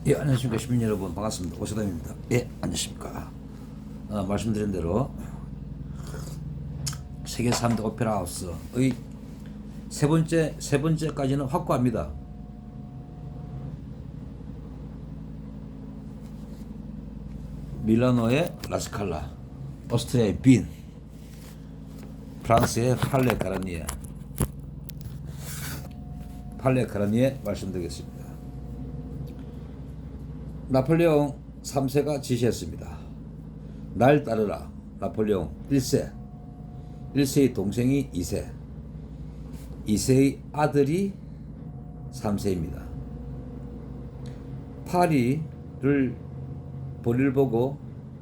예, 안녕하십니까 시민 여러분, 반갑습니다. 오세담입니다. 예, 안녕하십니까. 말씀드린 대로 세계 3대 오페라 하우스의 세 번째까지는 확고합니다. 밀라노의 라스칼라, 오스트리아의 빈, 프랑스의 팔레 가라니에 말씀드리겠습니다. 나폴레옹 3세가 지시했습니다. 날 따르라. 나폴레옹 1세, 1세의 동생이 2세, 2세의 아들이 3세입니다. 파리를 볼일 보고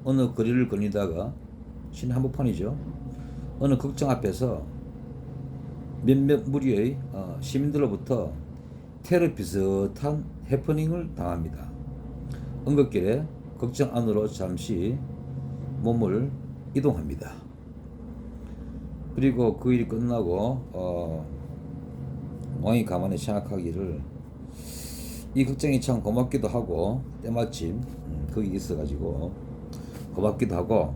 어느 거리를 거니다가 신 한복판이죠. 어느 극장 앞에서 몇몇 무리의 시민들로부터 테러 비슷한 해프닝을 당합니다. 응급길에 극장 안으로 잠시 몸을 이동합니다. 그리고 그 일이 끝나고 왕이 가만히 생각하기를 이 극장이 참 고맙기도 하고 때마침 거기 있어가지고 고맙기도 하고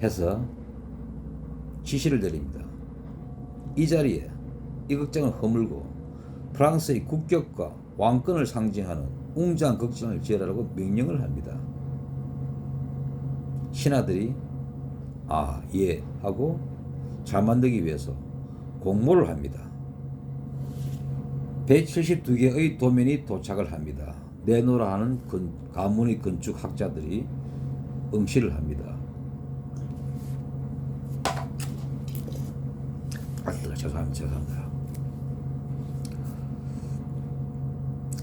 해서 지시를 내립니다. 이 자리에 이 극장을 허물고 프랑스의 국격과 왕권을 상징하는 웅장한 극장을 지으라고 명령을 합니다. 신하들이 예 하고 잘 만들기 위해서 공모를 합니다. 172개의 도면이 도착을 합니다. 내노라 하는 가문의 건축학자들이 응시를 합니다. 죄송합니다.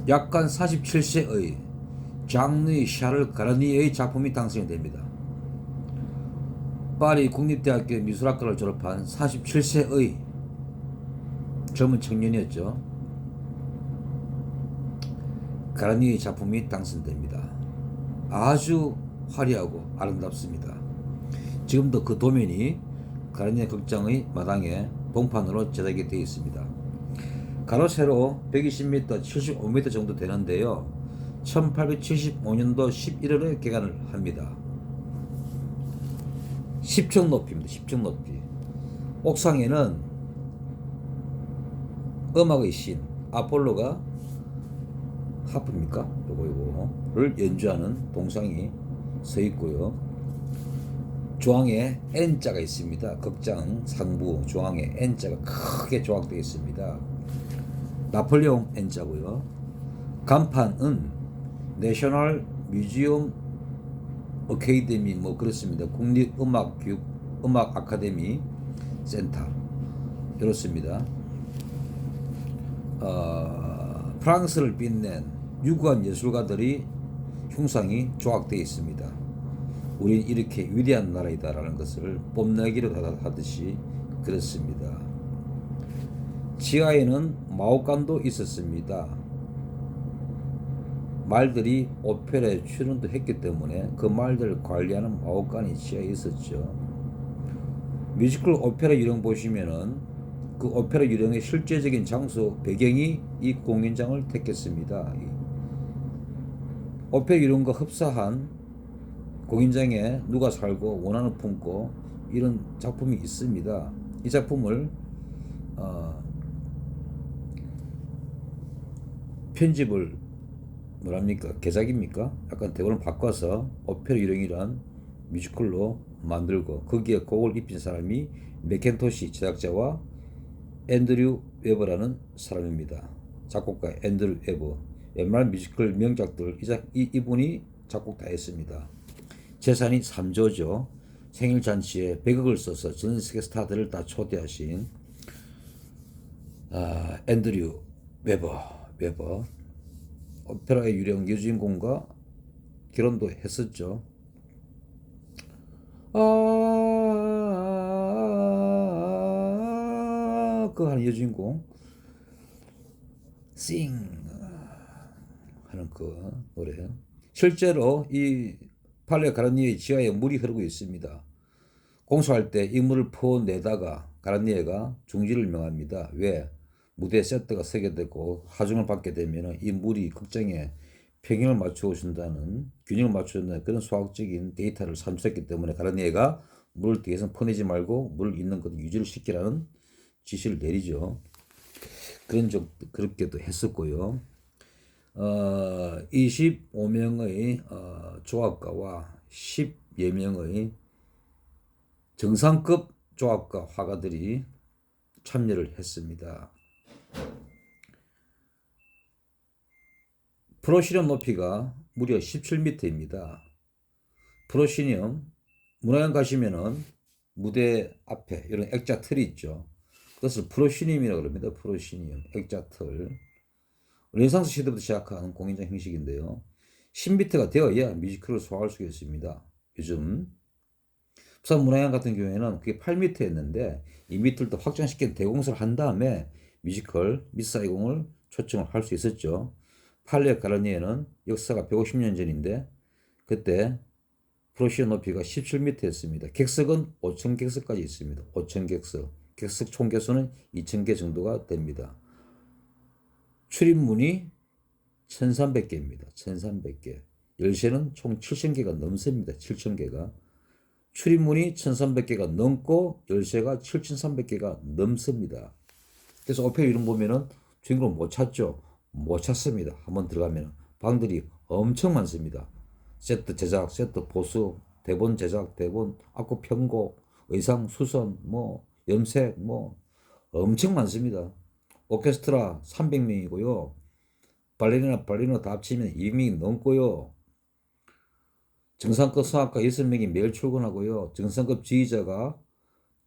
약간 47세의 장르이 샤를 가라니에의 작품이 당선이 됩니다. 파리 국립대학교 미술학과를 졸업한 47세의 젊은 청년이었죠. 가라니의 작품이 당선됩니다. 아주 화려하고 아름답습니다. 지금도 그 도면이 가라니 극장의 마당에 봉판으로 제작이 되어 있습니다. 가로 세로 120m, 75m 정도 되는데요. 1875년도 11월에 개관을 합니다. 10층 높이입니다. 10층 높이. 옥상에는 음악의 신 아폴로가 하프입니까? 요거를 연주하는 동상이 서 있고요. 조항에 N자가 있습니다. 극장 상부 조항에 N자가 크게 조각되어 있습니다. 나폴레옹 N자고요. 간판은 내셔널 뮤지엄 어케이데미 그렇습니다. 국립음악 아카데미 센터 이렇습니다. 프랑스를 빛낸 유구한 예술가들이 흉상이 조각되어 있습니다. 우린 이렇게 위대한 나라이다라는 것을 뽐내기로 하듯이 그렇습니다. 지하에는 마옥관도 있었습니다. 말들이 오페라에 출연도 했기 때문에 그 말들을 관리하는 마옥관이 지하에 있었죠. 뮤지컬 오페라 유령 보시면은 그 오페라 유령의 실제적인 장소 배경이 이 공연장을 택했습니다. 오페라 유령과 흡사한 공연장에 누가 살고 원한을 품고 이런 작품이 있습니다. 이 작품을 편집을 개작입니까? 약간 대본을 바꿔서 오페라 유령이란 뮤지컬로 만들고 거기에 곡을 입힌 사람이 맥켄토시 제작자와 앤드류 웨버라는 사람입니다. 작곡가 앤드류 웨버. 웬만한 뮤지컬 명작들 이분이 작곡 다 했습니다. 재산이 3조죠. 생일 잔치에 100억을 써서 전 세계 스타들을 다 초대하신 앤드류 웨버. 오페라의 유령 여주인공과 결혼도 했었죠. 그 하는 여주인공 싱 하는 그 노래. 실제로 이 팔레 가라니에 지하에 물이 흐르고 있습니다. 공수할 때 이 물을 퍼내다가 가라니에가 중지를 명합니다. 왜? 무대 세트가 서게 되고 하중을 받게 되면 이 물이 극장에 평행을 맞추어 준다는 균형을 맞춰준다는 그런 수학적인 데이터를 산출했기 때문에 가르니에가 물을 더 이상 퍼내지 말고 물을 있는 것을 유지를 시키라는 지시를 내리죠. 그렇게도 했었고요. 25명의 조합가와 10여 명의 정상급 조합가 화가들이 참여를 했습니다. 프로시뇽 높이가 무려 17m입니다. 프로시뇽 문화관 가시면은 무대 앞에 이런 액자 틀이 있죠. 그것을 프로시뇽이라고 합니다. 프로시뇽 액자 틀. 르네상스 시대부터 시작한 공연장 형식인데요. 10m가 되어야 뮤지컬을 소화할 수가 있습니다. 요즘 부산문화관 같은 경우에는 그게 8m였는데 이 밑을 더 확장시킨 대공사를 한 다음에 뮤지컬 미스사이공을 초청을 할 수 있었죠. 팔레 가르니에는 역사가 150년 전인데 그때 프로시뇽 높이가 17m였습니다. 객석은 5,000 객석까지 있습니다. 5,000 객석. 객석 총 개수는 2,000개 정도가 됩니다. 출입문이 1,300개입니다. 1,300개. 열쇠는 총 7,000개가 넘습니다. 7,000개가. 출입문이 1,300개가 넘고 열쇠가 7,300개가 넘습니다. 그래서 오페라 이름 보면은 주인공을 못 찾죠. 못 찾습니다. 한번 들어가면 방들이 엄청 많습니다. 세트 제작, 세트 보수, 대본 제작, 대본, 악보 편곡, 의상 수선, 염색, 엄청 많습니다. 오케스트라 300명이고요. 발레리나 다 합치면 200명이 넘고요. 정상급 성악가 6명이 매일 출근하고요. 정상급 지휘자가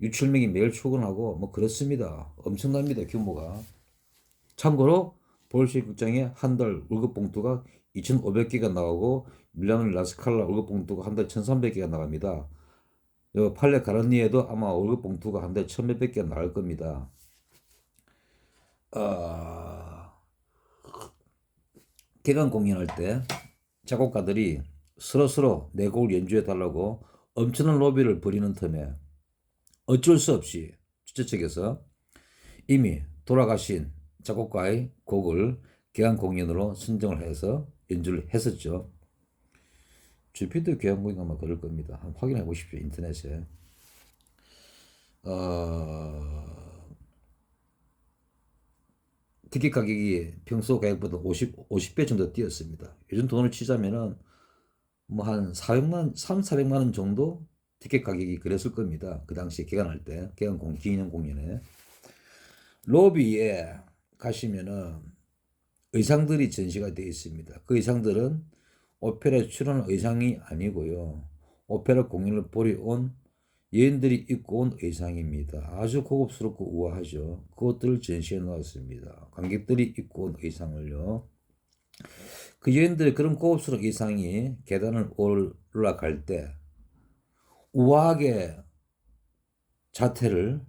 6, 7명이 매일 출근하고 그렇습니다. 엄청납니다. 규모가. 참고로 볼시에 극장에 한 달 월급 봉투가 2,500개가 나가고 밀라노 라스칼라 월급 봉투가 한 달 1,300개가 나갑니다. 팔레 가르니에도 아마 월급 봉투가 한 달 1,몇백 개가 나갈 겁니다. 개관 공연할 때 작곡가들이 서로 내 곡을 연주해 달라고 엄청난 로비를 벌이는 틈에 어쩔 수 없이 주최 측에서 이미 돌아가신 작곡가의 곡을 개관 공연으로 선정을 해서 연주를 했었죠. 주피터 개관 공연 아마 그럴 겁니다. 한번 확인해 보십시오. 인터넷에. 티켓 가격이 평소 가격보다 50배 정도 뛰었습니다. 요즘 돈을 치자면은 한 400만 원 정도 티켓 가격이 그랬을 겁니다. 그 당시에 개관할 때, 기념 공연에. 로비에 가시면은 의상들이 전시가 되어 있습니다. 그 의상들은 오페라에 출연한 의상이 아니고요. 오페라 공연을 보러 온 여인들이 입고 온 의상입니다. 아주 고급스럽고 우아하죠. 그것들을 전시해 놓았습니다. 관객들이 입고 온 의상을요. 그 여인들의 그런 고급스러운 의상이 계단을 올라갈 때 우아하게 자태를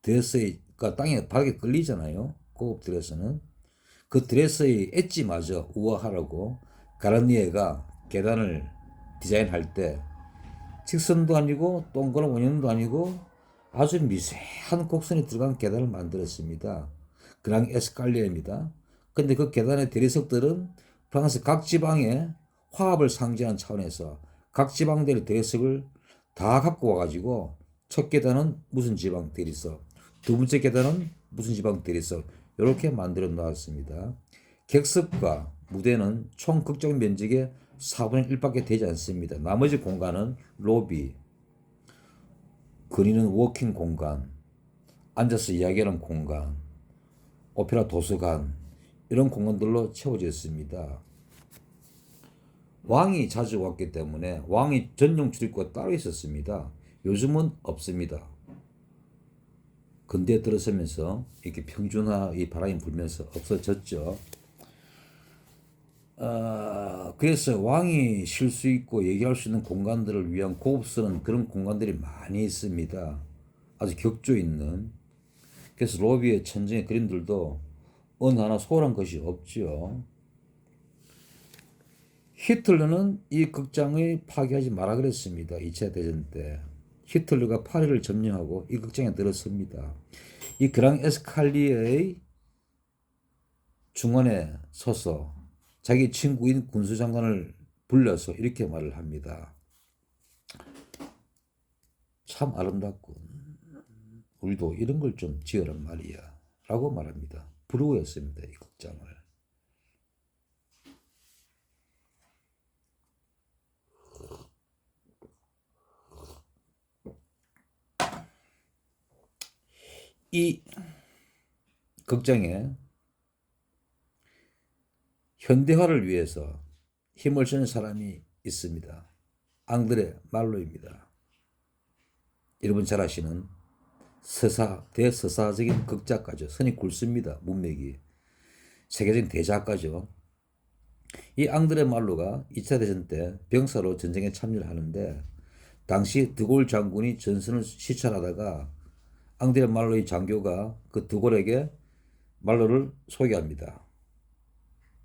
드레스가 땅에 바닥에 끌리잖아요. 고급 드레스는. 그 드레스의 엣지마저 우아하라고 가르니에가 계단을 디자인할 때 직선도 아니고 동그란 원형도 아니고 아주 미세한 곡선이 들어간 계단을 만들었습니다. 그랑 에스칼리에입니다. 근데 그 계단의 대리석들은 프랑스 각 지방의 화합을 상징하는 차원에서 각 지방들의 대리석을 다 갖고 와가지고 첫 계단은 무슨 지방 대리석, 두 번째 계단은 무슨 지방 대리석 이렇게 만들어 놓았습니다. 객석과 무대는 총 극장 면적의 4분의 1밖에 되지 않습니다. 나머지 공간은 로비, 거리는 워킹 공간, 앉아서 이야기하는 공간, 오페라 도서관 이런 공간들로 채워져 있습니다. 왕이 자주 왔기 때문에 왕이 전용 출입구가 따로 있었습니다. 요즘은 없습니다. 근대에 들어서면서 이렇게 평준화 이 바람이 불면서 없어졌죠. 그래서 왕이 쉴 수 있고 얘기할 수 있는 공간들을 위한 고급스러운 그런 공간들이 많이 있습니다. 아주 격조 있는. 그래서 로비의 천정의 그림들도 어느 하나 소홀한 것이 없죠. 히틀러는 이 극장을 파괴하지 마라 그랬습니다. 2차 대전 때. 히틀러가 파리를 점령하고 이 극장에 들어섭니다. 이 그랑 에스칼리에의 중원에 서서 자기 친구인 군수장관을 불러서 이렇게 말을 합니다. 참 아름답군. 우리도 이런 걸 좀 지으란 말이야. 라고 말합니다. 부르고였습니다. 이 극장을. 이 극장에 현대화를 위해서 힘을 쓰는 사람이 있습니다. 앙드레 말로입니다. 여러분 잘 아시는 대서사적인 극작가죠. 선이 굵습니다. 문맥이. 세계적인 대작가죠. 이 앙드레 말로가 2차 대전 때 병사로 전쟁에 참여를 하는데 당시 드골 장군이 전선을 시찰하다가 앙드레 말로의 장교가 그 드골에게 말로를 소개합니다.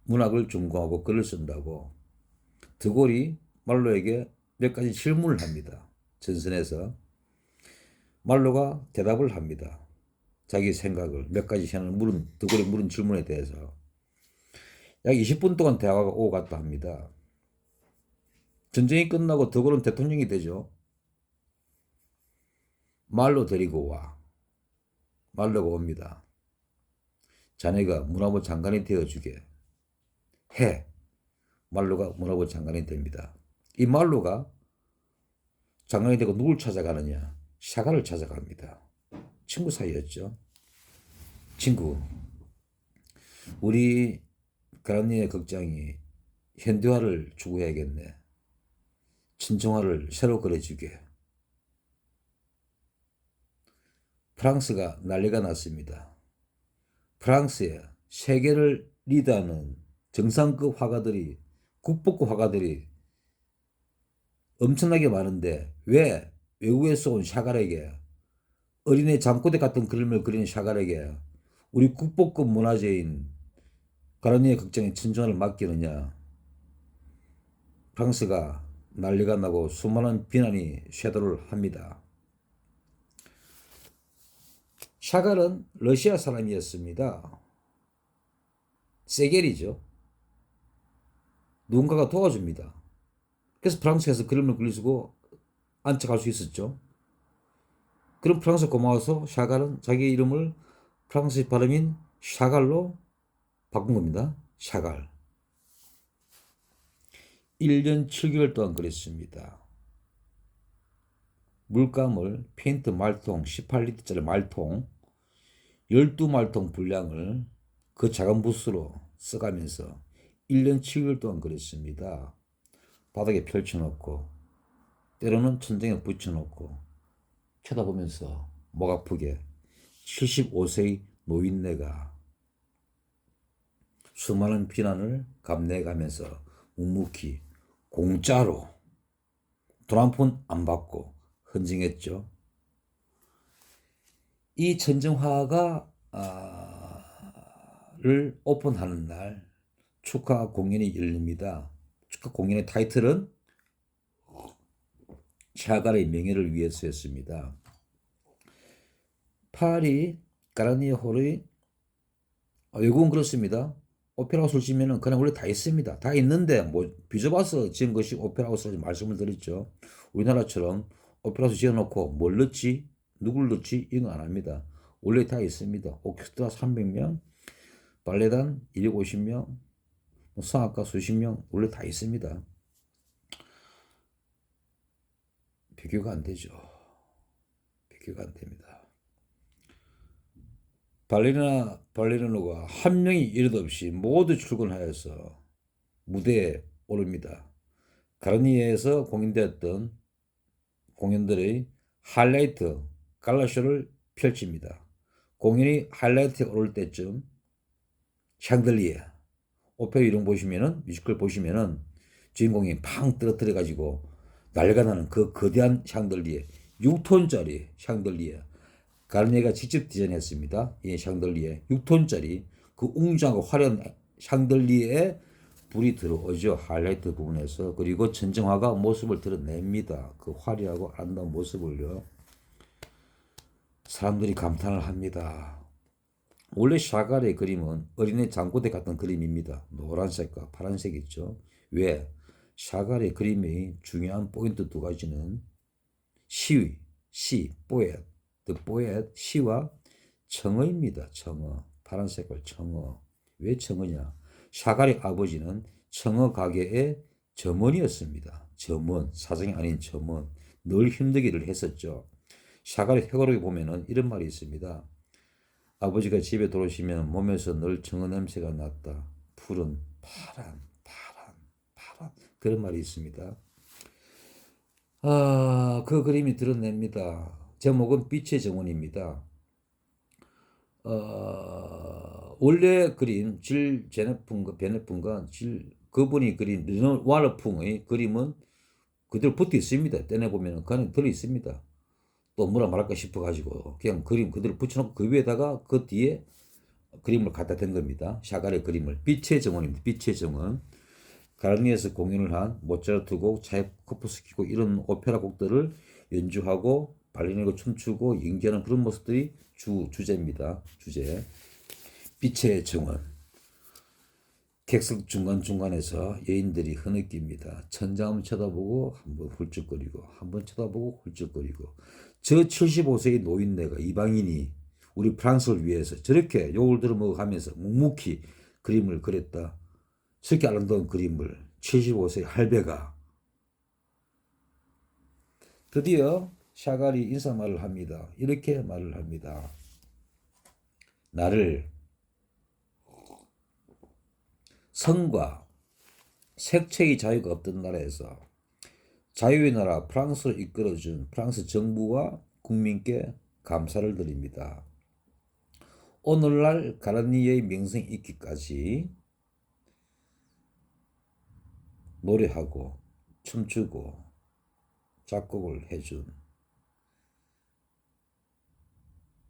문학을 전공하고 글을 쓴다고. 드골이 말로에게 몇 가지 질문을 합니다. 전선에서. 말로가 대답을 합니다. 자기 생각을 몇 가지 드골이 물은 질문에 대해서. 약 20분 동안 대화가 오고 갔다 합니다. 전쟁이 끝나고 드골은 대통령이 되죠. 말로 데리고 와. 말로가 옵니다. 자네가 문화부 장관이 되어주게 해. 말로가 문화부 장관이 됩니다. 이 말로가 장관이 되고 누굴 찾아가느냐? 샤갈을 찾아갑니다. 친구 사이였죠. 친구. 우리 가라니의 극장이 현대화를 추구해야겠네. 친정화를 새로 그려주게. 프랑스가 난리가 났습니다. 프랑스에 세계를 리드하는 정상급 화가들이, 국보급 화가들이 엄청나게 많은데 왜 외국에서 온 샤갈에게, 어린애 잠꼬대 같은 그림을 그리는 샤갈에게 우리 국보급 문화재인 가라니의 극장의 친정화를 맡기느냐. 프랑스가 난리가 나고 수많은 비난이 쇄도를 합니다. 샤갈은 러시아 사람이었습니다. 세겔이죠. 누군가가 도와줍니다. 그래서 프랑스에서 그림을 그리고 안착할 수 있었죠. 그럼 프랑스 고마워서 샤갈은 자기 이름을 프랑스 발음인 샤갈로 바꾼 겁니다. 샤갈. 1년 7개월 동안 그렸습니다. 물감을 페인트 말통 18리터짜리 말통 12말통 분량을 그 작은 붓으로 써가면서 1년 7개월 동안 그렸습니다. 바닥에 펼쳐놓고 때로는 천장에 붙여놓고 쳐다보면서 목 아프게 75세의 노인네가 수많은 비난을 감내가면서 묵묵히 공짜로 돈 한 푼 안 받고 헌증했죠. 이 천정화가 를 오픈하는 날 축하 공연이 열립니다. 축하 공연의 타이틀은 샤갈의 명예를 위해서였습니다. 파리 가라니에 홀의 외국은 그렇습니다. 오페라 하우스를 지면은 그냥 원래 다 있습니다. 다 있는데 뭐 빚어봐서 지은 것이 오페라 하우스라고 말씀을 드렸죠. 우리나라처럼 오페라 하우스 지어놓고 뭘 넣지, 누굴 넣지 이건 안 합니다. 원래 다 있습니다. 오케스트라 300명, 발레단 250명, 성악가 수십 명 원래 다 있습니다. 비교가 안 되죠. 비교가 안 됩니다. 발레리노가 한 명이 이르도 없이 모두 출근하여서 무대에 오릅니다. 가르니에에서 공연되었던 공연들의 하이라이트 갈라쇼를 펼칩니다. 공연이 하이라이트에 오를 때쯤 샹들리에 오페라 이런 보시면은 뮤지컬 보시면은 주인공이 팡 떨어뜨려 가지고 난리가 나는 그 거대한 샹들리에 6톤짜리 샹들리에 가르니에가 직접 디자인했습니다. 이 샹들리에 6톤짜리 그 웅장하고 화려한 샹들리에에 불이 들어오죠. 하이라이트 부분에서. 그리고 천정화가 모습을 드러냅니다. 그 화려하고 아름다운 모습을요. 사람들이 감탄을 합니다. 원래 샤갈의 그림은 어린애 장고대 같은 그림입니다. 노란색과 파란색 있죠. 왜? 샤갈의 그림의 중요한 포인트 두 가지는 포엣, the poet, 시와 청어입니다. 청어, 파란 색깔 청어. 왜 청어냐? 샤갈의 아버지는 청어 가게의 점원이었습니다. 점원, 사장이 아닌 점원. 늘 힘들기를 했었죠. 샤갈의 회고록에 보면은 이런 말이 있습니다. 아버지가 집에 들어오시면 몸에서 늘 청어 냄새가 났다. 푸른, 파란. 그런 말이 있습니다. 그 그림이 드러냅니다. 제목은 빛의 정원입니다. 원래 그림 질 베네푼과 그분이 그린 르노 와르풍의 그림은 그대로 붙어 있습니다. 떼내 보면은 그 안에 들어 있습니다. 또 뭐라 말할까 싶어 가지고 그냥 그림 그대로 붙여놓고 그 위에다가 그 뒤에 그림을 갖다 댄 겁니다. 샤갈의 그림을 빛의 정원입니다. 빛의 정원. 가르니에서 공연을 한 모차르트 곡, 차이코프스키 곡 이런 오페라 곡들을 연주하고 발레리노 춤추고 연기하는 그런 모습들이 주제입니다. 주제. 빛의 정원. 객석 중간중간에서 여인들이 흐느낍니다. 천장 한번 쳐다보고 한번 훌쩍거리고 한번 쳐다보고 훌쩍거리고 저 75세의 노인네가 이방인이 우리 프랑스를 위해서 저렇게 욕을 들어먹어가면서 묵묵히 그림을 그렸다. 저렇게 아름다운 그림을 75세의 할배가 드디어 샤갈이 인사말을 합니다. 이렇게 말을 합니다. 나를 성과 색채의 자유가 없던 나라에서 자유의 나라 프랑스를 이끌어준 프랑스 정부와 국민께 감사를 드립니다. 오늘날 가라니의 명성 있기까지 노래하고 춤추고 작곡을 해준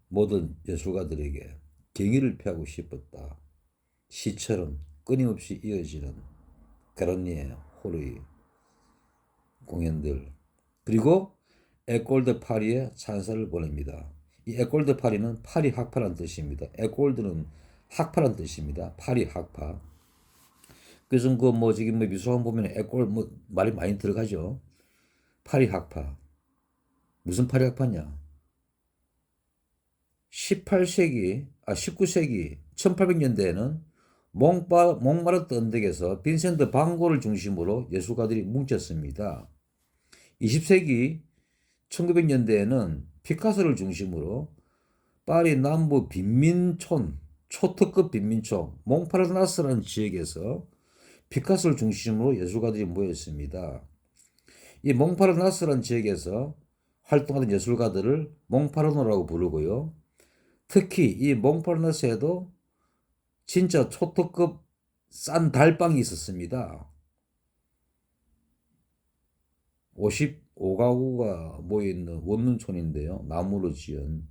모든 예술가들에게 경의를 표하고 싶었다. 시처럼 끊임없이 이어지는 가라니의 홀의 공연들 그리고 에콜 드 파리에 찬사를 보냅니다. 이 에콜 드 파리는 파리 학파란 뜻입니다. 에콜드는 학파란 뜻입니다. 파리 학파. 그래서 지금 미술관 보면 에콜 말이 많이 들어가죠. 파리 학파. 무슨 파리 학파냐? 19세기 1800년대에는 몽마르트 언덕에서 빈센트 반 고를 중심으로 예술가들이 뭉쳤습니다. 20세기 1900년대에는 피카소를 중심으로 파리 남부 빈민촌, 초특급 빈민촌, 몽파르나스라는 지역에서 피카소를 중심으로 예술가들이 모였습니다. 이 몽파르나스라는 지역에서 활동하던 예술가들을 몽파르노라고 부르고요. 특히 이 몽파르나스에도 진짜 초특급 싼 달방이 있었습니다. 55가구가 모여있는 원룸촌인데요. 나무로 지은.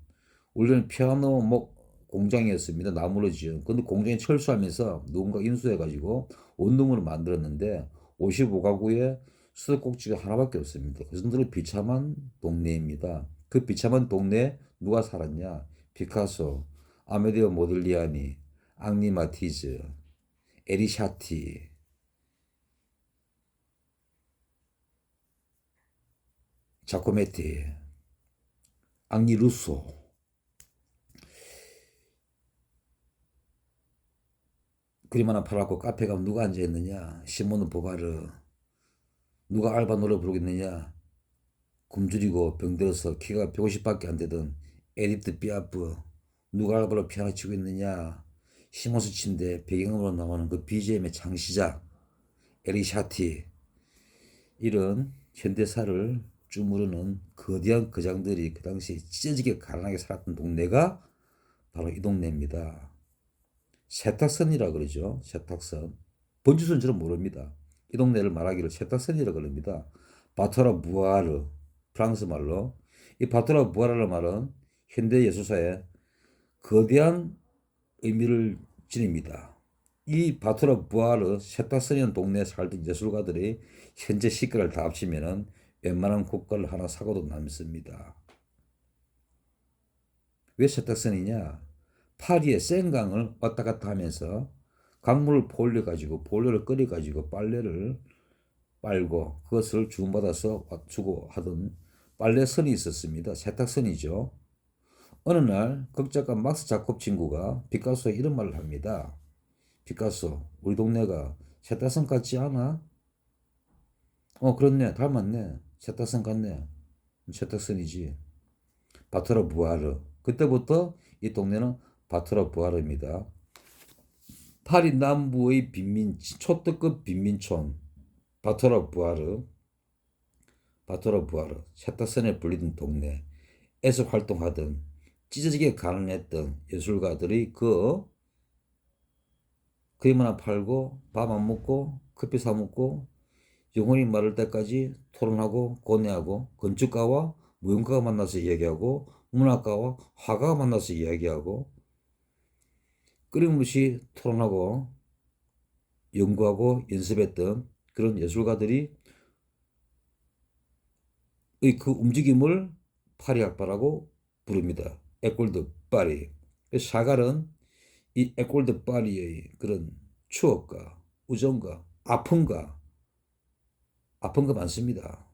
원래는 피아노 공장이었습니다. 나무로 지은. 근데 공장이 철수하면서 누군가 인수해가지고 원룸으로 만들었는데 55가구에 수도꼭지가 하나밖에 없습니다. 그 정도로 비참한 동네입니다. 그 비참한 동네에 누가 살았냐? 피카소, 아메디오 모딜리아니, 앙리 마티즈, 에리샤티, 자코메티, 앙리 루소. 그림 하나 팔았고 카페 가면 누가 앉아있느냐? 시모는 보바르. 누가 알바 노래 부르겠느냐? 굶주리고 병들어서 키가 150밖에 안 되던 에디트 피아프. 누가 알바로 피아노 치고 있느냐? 시모스 친데 배경음으로 나오는 그 BGM의 창시자 에리샤티. 이런 현대사를 주무르는 거대한 거장들이 그 당시 찢어지게 가난하게 살았던 동네가 바로 이 동네입니다. 세탁선이라 그러죠. 세탁선. 번지수는 저는 모릅니다. 이 동네를 말하기를 세탁선이라 그럽니다. 바토라 부아르, 프랑스 말로. 이 바토라 부아르라는 말은 현대 예술사에 거대한 의미를 지닙니다. 이 바토라 부아르 세탁선이라는 동네에 살던 예술가들이 현재 시가를 다 합치면은 웬만한 국가를 하나 사고도 남습니다. 왜 세탁선이냐? 파리의 센강을 왔다 갔다 하면서 강물을 보일러 가지고 보일러를 끓여 가지고 빨래를 빨고 그것을 주문받아서 주고 하던 빨래선이 있었습니다. 세탁선이죠. 어느 날 극작가 막스 자콥 친구가 피카소에 이런 말을 합니다. 피카소, 우리 동네가 세탁선 같지 않아? 그렇네. 닮았네. 세탁선 같네. 세탁선이지. 바토라 부아르. 그때부터 이 동네는 바토라 부아르입니다. 파리 남부의 초특급 빈민촌 바토라 부아르. 바토라 부아르. 세탁선에 불리던 동네에서 활동하던 찢어지게 가난했던 예술가들이 그림 하나 팔고 밥 안 먹고 커피 사 먹고 영혼이 마를 때까지 토론하고 고뇌하고 건축가와 무용가가 만나서 이야기하고 문학가와 화가가 만나서 이야기하고 끊임없이 토론하고 연구하고 연습했던 그런 예술가들이 그 움직임을 파리 학파라고 부릅니다. 에콜 드 파리. 샤갈은 이 에콜 드 파리의 그런 추억과 우정과 아픈 거 많습니다.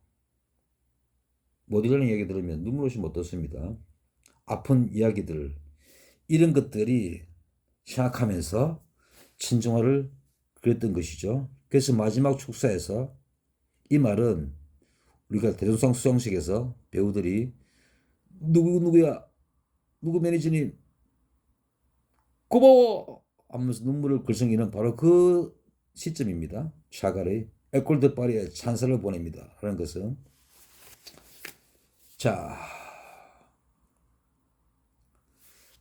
모듈런 이야기 들으면 눈물 오시면 어떻습니다. 아픈 이야기들 이런 것들이 생각하면서 친정화를 그렸던 것이죠. 그래서 마지막 축사에서 이 말은 우리가 대종상 수상식에서 배우들이 누구야 누구 매니저님 고마워 하면서 눈물을 글썽이는 바로 그 시점입니다. 샤갈의 에콜 드 파리에 찬사를 보냅니다. 라는 것은 자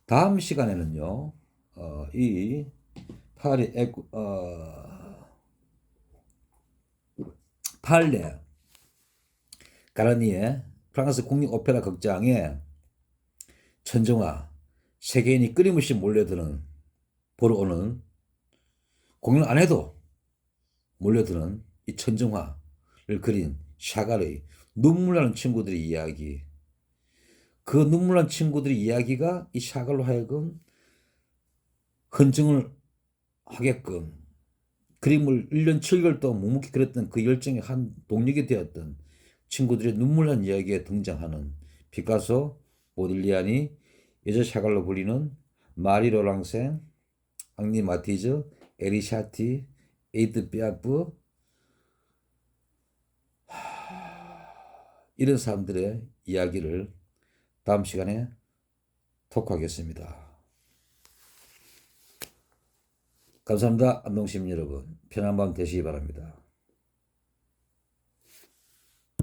다음 시간에는요 이 파리 팔레 가라니에 프랑스 국립 오페라 극장에 천정화 세계인이 끊임없이 몰려드는 보러 오는 공연 안 해도 몰려드는 이 천정화를 그린 샤갈의 눈물 나는 친구들의 이야기 그 눈물 나는 친구들의 이야기가 이 샤갈로 하여금 헌정을 하게끔 그림을 1년 7개월 동안 묵묵히 그렸던 그 열정의 한 동력이 되었던 친구들의 눈물 난 이야기에 등장하는 피카소, 모딜리아니, 여자 샤갈로 불리는 마리 로랑생, 앙리 마티즈, 에리 샤티, 에이드 피아프 이런 사람들의 이야기를 다음 시간에 토크하겠습니다. 감사합니다. 안동시민 여러분. 편안한 밤 되시기 바랍니다.